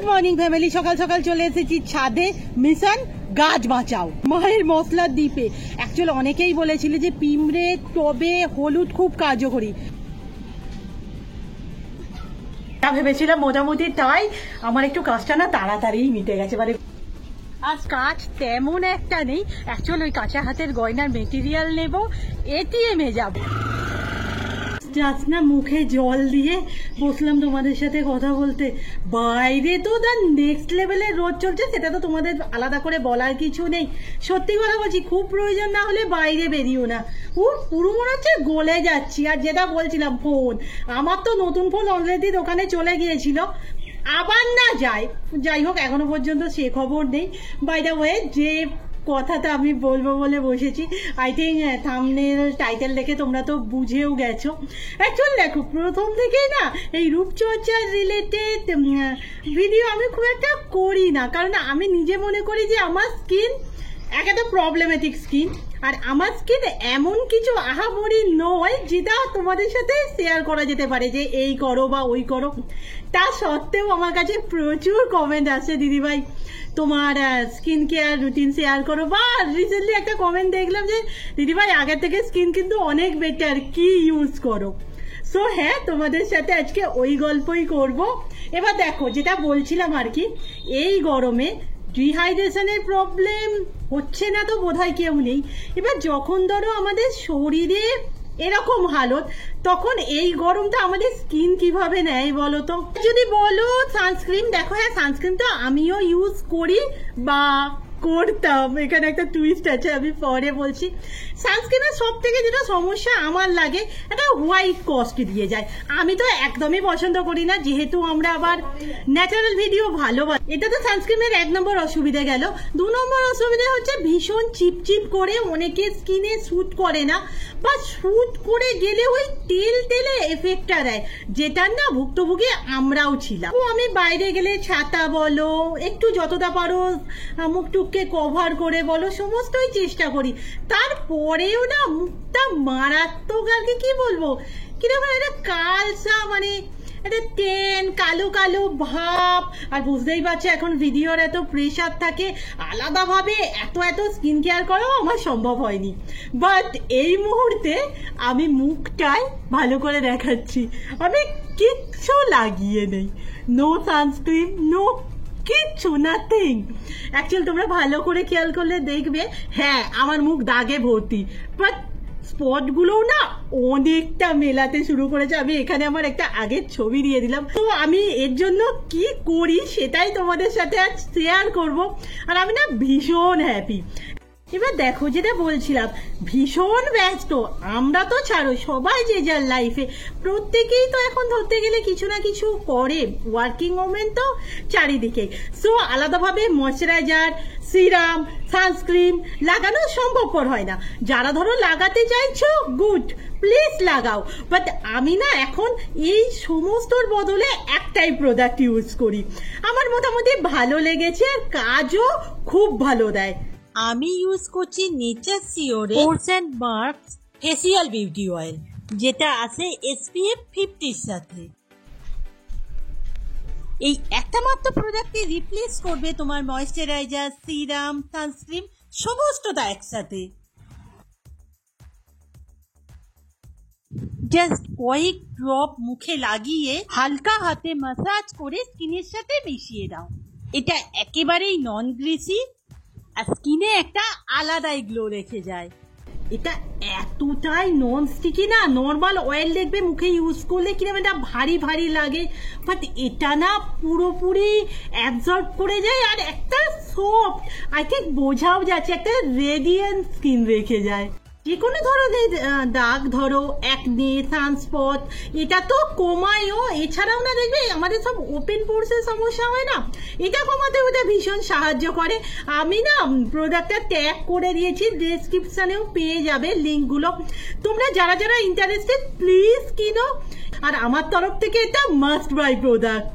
Good morning family, সকাল সকাল চলে এসেছি ছাদে। মিশন গাছ বাঁচাও মায়ের মশলার দ্বীপে। অ্যাকচুয়ালি অনেকেই বলেছিল যে পিঁমড়ে টবে হলুদ খুব কার্যকরী। ভেবেছিলাম মোটামুটি তাই আমার একটু কাজটা না তাড়াতাড়ি মিটে গেছে। মানে আজ কাজ তেমন একটা নেই, অ্যাকচুয়ালি ওই কাঁচা হাতের গয়নার মেটেরিয়াল নেব, এটিএমে যাব। জাস্ট না মুখে জল দিয়ে বসলাম তোমাদের সাথে কথা বলতে। বাইরে তো তার নেক্সট লেভেলের রোদ চলছে, সেটা তো তোমাদের আলাদা করে বলার কিছু নেই। সত্যি কথা বলছি, খুব প্রয়োজন না হলে বাইরে বেরিও না। পুরো মনে হচ্ছে গলে যাচ্ছি। আর যেটা বলছিলাম ফোন, আমার তো নতুন ফোন অলরেডি দোকানে চলে গিয়েছিল, আবার না যাই হোক এখনো পর্যন্ত সে খবর নেই। বাই দ্য ওয়ে, যে কথাটা আমি বলবো বলে বসেছি, আই থিঙ্ক থাম্বনেল টাইটেল দেখে তোমরা তো বুঝেও গেছো। অ্যাকচুয়ালি দেখো, প্রথম থেকেই না এই রূপচর্চার রিলেটেড ভিডিও আমি খুব একটা করি না, কারণ আমি নিজে মনে করি যে আমার স্কিন একটা প্রবলেমেটিক স্কিন। আর আমার স্কিন এমন কিছু আহামরি নয় যেটা তোমাদের সাথে শেয়ার করা যেতে পারে যে এই করো বা ওই করো। তা সত্ত্বেও আমার কাছে প্রচুর কমেন্ট আসে, দিদিভাই তোমার স্কিন কেয়ার রুটিন শেয়ার করো। বা রিসেন্টলি একটা কমেন্ট দেখলাম যে দিদিভাই আগের থেকে স্কিন কিন্তু অনেক বেটার, কি ইউজ করো। সো হ্যাঁ, তোমাদের সাথে আজকে ওই গল্পই করব। এবার দেখো, যেটা বলছিলাম আর কি, এই গরমে ডিহাইড্রেশনের প্রবলেম হচ্ছে না তো বোধহয় কেউ নেই। এবার যখন ধরো আমাদের শরীরে এরকম হালত, তখন এই গরমটা আমাদের স্কিন কিভাবে নেয় বলো তো? যদি বলো সানস্ক্রিন, দেখো হ্যাঁ সানস্ক্রিন তো আমিও ইউজ করি বা করতাম। এখানে একটা টুইস্ট আছে, আমি পরে বলছি। সানস্ক্রিনের সব থেকে যেটা সমস্যা আমার লাগে, একটা হোয়াইট কস্ট দিয়ে যায়। আমি তো একদমই পছন্দ করি না, যেহেতু আমরা আবার ন্যাচারাল ভিডিও ভালোবাসি। এটা তো সানস্ক্রিনের 1 নম্বর অসুবিধা গেল। 2 নম্বর অসুবিধা হচ্ছে ভীষণ চিপচিপ করে, অনেকের স্কিনে স্যুট করে না, বা স্যুট করে গেলে ওই তেলে এফেক্টটা দেয়, যেটার না ভুক্তভোগী আমরাও ছিলাম। তো আমি বাইরে গেলে ছাতা বলো, একটু যতটা পারো মুখটুককে কভার করে বলো, সমস্তই চেষ্টা করি। তারপরেও না মুখটা মারাত্মক, আর কি বলবো, কিরকম একটা কালসা, মানে একটা টেন, কালো কালো ভাব। আর বুঝতেই পারছো এখন ভিডিওর এত প্রেশার থাকে, আলাদাভাবে এত স্কিন কেয়ার করাও আমার সম্ভব হয়নি। বাট এই মুহূর্তে আমি মুখটাই ভালো করে দেখাচ্ছি, আমি কিচ্ছু লাগিয়ে নেই, নো সানস্ক্রিন, নো কিচ্ছু, নাথিং। অ্যাকচুয়ালি তোমরা ভালো করে খেয়াল করলে দেখবে, হ্যাঁ আমার মুখ দাগে ভর্তি, বাট স্পটগুলোও না অনেকটা মেলাতে শুরু করেছে। আমি এখানে আমার একটা আগের ছবি দিয়ে দিলাম। তো আমি এর জন্য কি করি সেটাই তোমাদের সাথে আজ শেয়ার করব। আর আমি না ভীষণ হ্যাপি। এবার দেখো, যেটা বলছিলাম, ভীষণ ব্যস্ত আমরা তো, ছাড়ো সবাই যে যার লাইফে, প্রত্যেকেই তো এখন ধরতে গেলে কিছু না কিছু করে, ওয়ার্কিং ওমেন তো চারিদিকে। সো আলাদাভাবে ময়শ্চারাইজার, সিরাম, সানস্ক্রিন লাগানো সম্ভবপর হয় না। যারা ধরো লাগাতে চাইছো, গুড, প্লিজ লাগাও। বাট আমি না এখন এই সমস্তর বদলে একটাই প্রোডাক্ট ইউজ করি, আমার মোটামুটি ভালো লেগেছে, আর কাজও খুব ভালো দেয়। আমি ইউজ করছি নেচার সিওরের pores and marks facial beauty oil, যেটা আছে SPF 50-র সাথে। এই একটা মাত্র প্রোডাক্টে রিপ্লেস করবে তোমার ময়শ্চারাইজার, সিরাম, সানস্ক্রিন সমস্তটা একসাথে। জাস্ট কয়েক ড্রপ মুখে লাগিয়ে হালকা হাতে ম্যাসাজ করে স্কিনের সাথে মিশিয়ে দাও। এটা একেবারেই নন গ্রিসি, আর স্কিনে একটা আলাদাই গ্লো রেখে যায়। এটা এতটাই নন স্টিকি না, নর্মাল অয়েল দেখবে মুখে ইউজ করলে কিরকম এটা ভারী ভারী লাগে, বাট এটা না পুরোপুরি অ্যাবজর্ব করে যায়, আর একটা সফট, আই থিঙ্ক বোঝাও যাচ্ছে, একটা রেডিয়েন্ট স্কিন রেখে যায়। যে কোনো ধরনের দাগ, ধরো একনে, সানস্পট, এটা তো কমায়ও। এছাড়াও না দেখবে আমাদের সব ওপেন পোরসের সমস্যা হয় না, এটা কমাতে ওটা ভীষণ সাহায্য করে। আমি না প্রোডাক্টটা ট্যাগ করে দিয়েছি, ডেসক্রিপশনেও পেয়ে যাবে লিঙ্কগুলো। তোমরা যারা ইন্টারেস্টেড প্লিজ কিনো, আর আমার তরফ থেকে এটা মাস্ট বাই প্রোডাক্ট।